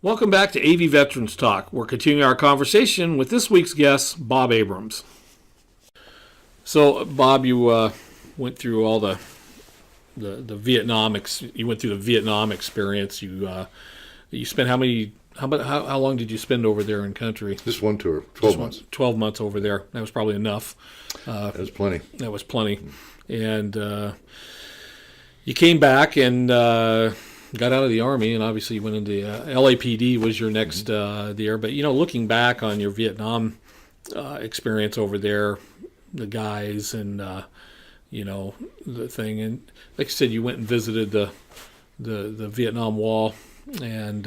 Welcome back to AV Veterans Talk. We're continuing our conversation with this week's guest, Bob Abrams. So, Bob, you went through all the Vietnam. You went through the Vietnam experience. You spent how long did you spend over there in country? Just one tour, 12 months. 12 months over there. That was probably enough. That was plenty. That was plenty. And you came back and got out of the Army, and obviously you went into LAPD was your next there. But, looking back on your Vietnam experience over there, the guys and, the thing. And like I said, you went and visited the Vietnam Wall. And,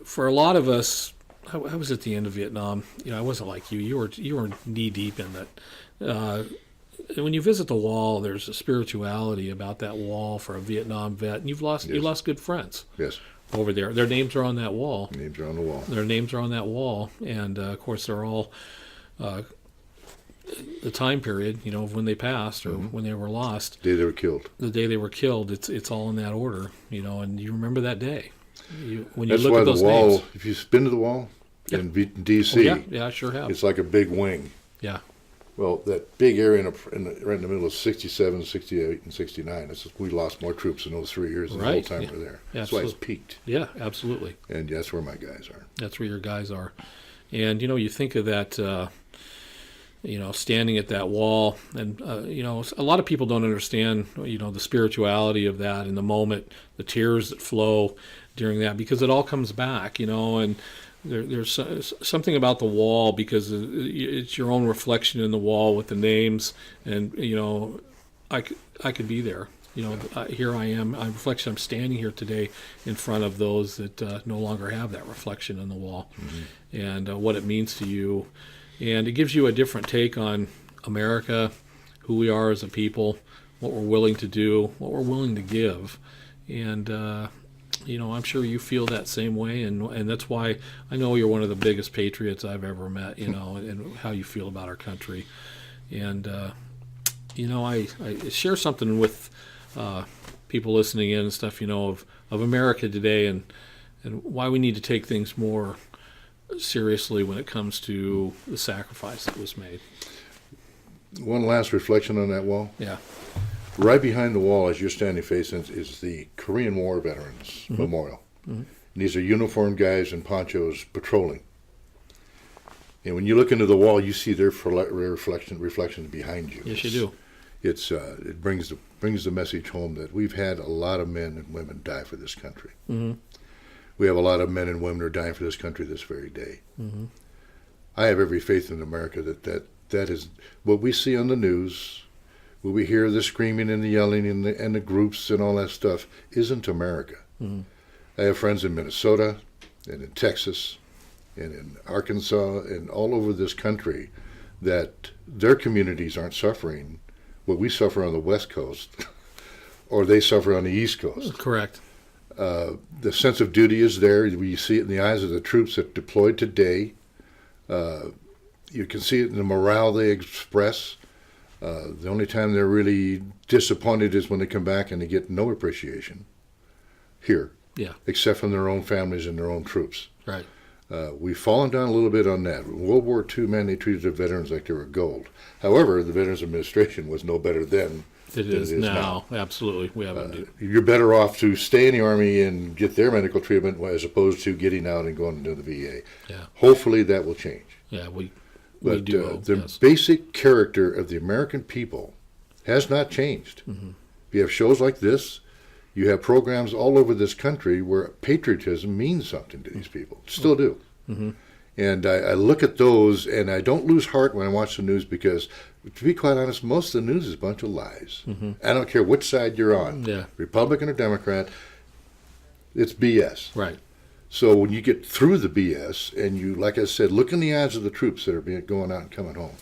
for a lot of us, I was at the end of Vietnam. I wasn't like you. You were knee-deep in that. When you visit the wall, there's a spirituality about that wall for a Vietnam vet, and you lost good friends. Yes. Over there, their names are on that wall. Names are on the wall. Their names are on that wall, and of course they're all the time period, of when they passed or when they were lost. The day they were killed. The day they were killed. It's all in that order, and you remember that day. When you That's look why at those the wall. names. If you've been to the wall in D.C., yeah, I sure have. it's like a big wing. Yeah. Well, that big area right in the middle of 67, 68, and 69. We lost more troops in those 3 years than the whole time we were there. That's why it's peaked. Yeah, absolutely. And that's where my guys are. That's where your guys are. And, you think of that, standing at that wall. And, a lot of people don't understand, the spirituality of that in the moment, the tears that flow during that, because it all comes back, and there's something about the wall because it's your own reflection in the wall with the names, and I could be there. Here I am. I'm standing here today in front of those that no longer have that reflection in the wall, and what it means to you, and it gives you a different take on America, who we are as a people, what we're willing to do, what we're willing to give, and. I'm sure you feel that same way, and that's why I know you're one of the biggest patriots I've ever met, and how you feel about our country. And, I share something with people listening in and stuff, of America today and why we need to take things more seriously when it comes to the sacrifice that was made. One last reflection on that wall. Yeah. Right behind the wall, as you're standing facing, is the Korean War Veterans Memorial. And these are uniformed guys in ponchos patrolling. And when you look into the wall, you see their reflections behind you. Yes, you do. It brings the message home that we've had a lot of men and women die for this country. We have a lot of men and women who are dying for this country this very day. I have every faith in America that is what we see on the news. What we hear, the screaming and the yelling and the groups and all that stuff, isn't America. I have friends in Minnesota and in Texas and in Arkansas and all over this country that their communities aren't suffering what we suffer on the West Coast or they suffer on the East Coast. Correct. The sense of duty is there. We see it in the eyes of the troops that deployed today. You can see it in the morale they express. The only time they're really disappointed is when they come back and they get no appreciation here, except from their own families and their own troops. Right. We've fallen down a little bit on that. In World War II, man, they treated the veterans like they were gold. However, the Veterans Administration was no better then than it is now. Absolutely. We haven't. You're better off to stay in the Army and get their medical treatment as opposed to getting out and going into the VA. Yeah. Hopefully that will change. Yeah, we do hope, the yes. basic character of the American people has not changed. You have shows like this. You have programs all over this country where patriotism means something to these people. Still do. And I look at those, and I don't lose heart when I watch the news because, to be quite honest, most of the news is a bunch of lies. I don't care which side you're on, Republican or Democrat, it's BS. Right. So when you get through the BS and you, like I said, look in the eyes of the troops that are going out and coming home,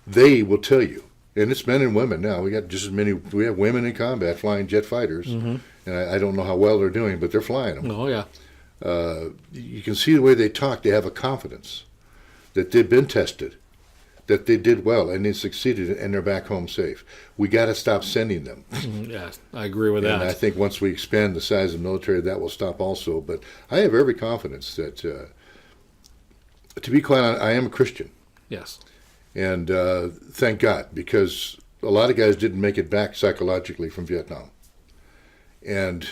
they will tell you, and it's men and women now. We got just as many. We have women in combat flying jet fighters, and I don't know how well they're doing, but they're flying them. Oh yeah. You can see the way they talk. They have a confidence that they've been tested. that they did well and they succeeded and they're back home safe. We got to stop sending them. Yeah, I agree with that. And I think once we expand the size of the military, that will stop also. But I have every confidence that, to be quite honest, I am a Christian. Yes. And thank God, because a lot of guys didn't make it back psychologically from Vietnam. And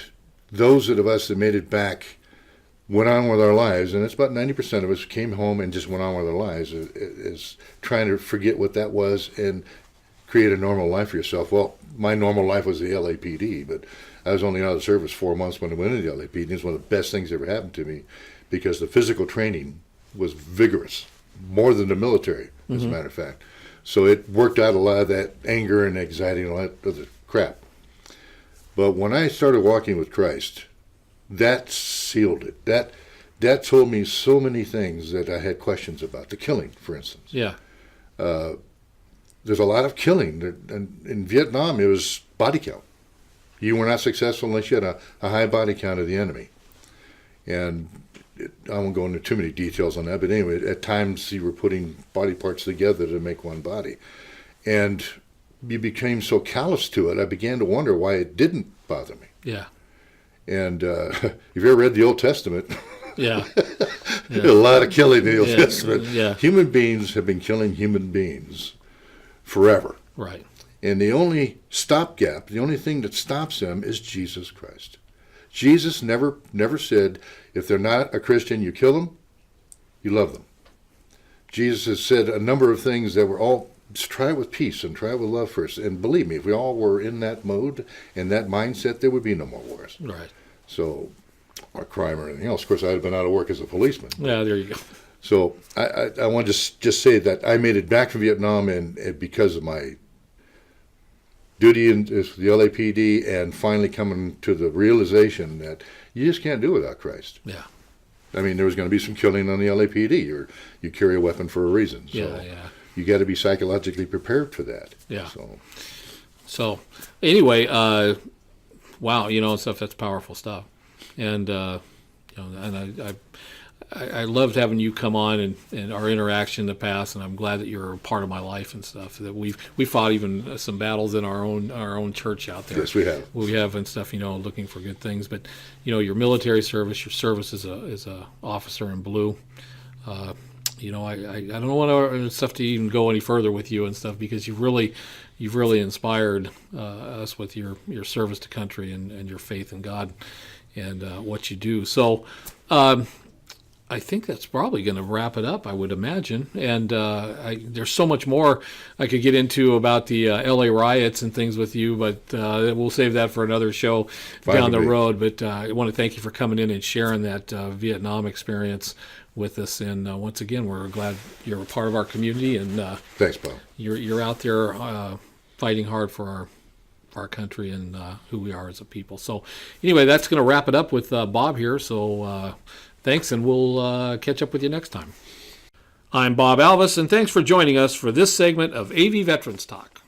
those of us that made it back went on with our lives, and it's about 90% of us came home and just went on with our lives, is trying to forget what that was and create a normal life for yourself. Well, my normal life was the LAPD, but I was only out of the service 4 months when I went into the LAPD, and it's one of the best things that ever happened to me because the physical training was vigorous, more than the military, as a matter of fact. So it worked out a lot of that anger and anxiety and all that other crap. But when I started walking with Christ, that sealed it. That told me so many things that I had questions about. The killing, for instance. Yeah. There's a lot of killing. And in Vietnam, it was body count. You were not successful unless you had a high body count of the enemy. And I won't go into too many details on that, but anyway, at times you were putting body parts together to make one body. And you became so callous to it, I began to wonder why it didn't bother me. Yeah. And if you ever read the Old Testament, Yeah. a lot of killing in the Old Yeah. Testament. Yeah. Human beings have been killing human beings forever. Right. And the only stopgap, the only thing that stops them is Jesus Christ. Jesus never said, if they're not a Christian, you kill them, you love them. Jesus has said a number of things that were all, just try it with peace and try it with love first. And believe me, if we all were in that mode and that mindset, there would be no more wars. Right. So, or crime or anything else. Of course, I'd have been out of work as a policeman. Yeah, there you go. So I want to just say that I made it back from Vietnam and because of my duty in the LAPD and finally coming to the realization that you just can't do without Christ. Yeah. I mean, there was going to be some killing on the LAPD, or you carry a weapon for a reason. So Yeah. you got to be psychologically prepared for that. Yeah. So anyway, wow, stuff, that's powerful stuff. And, and I loved having you come on and our interaction in the past, and I'm glad that you're a part of my life and stuff. That we fought even some battles in our own church out there. Yes, we have. We have and stuff, looking for good things. But your military service, your service as a officer in blue. I don't want stuff to even go any further with you and stuff because you've really inspired us with your service to country and your faith in God and what you do. So. I think that's probably going to wrap it up, I would imagine. And there's so much more I could get into about the LA riots and things with you, but we'll save that for another show down the road. But I want to thank you for coming in and sharing that Vietnam experience with us. And once again, we're glad you're a part of our community. And thanks, Bob. You're out there fighting hard for our country and who we are as a people. So anyway, that's going to wrap it up with Bob here. So thanks, and we'll catch up with you next time. I'm Bob Alvis, and thanks for joining us for this segment of AV Veterans Talk.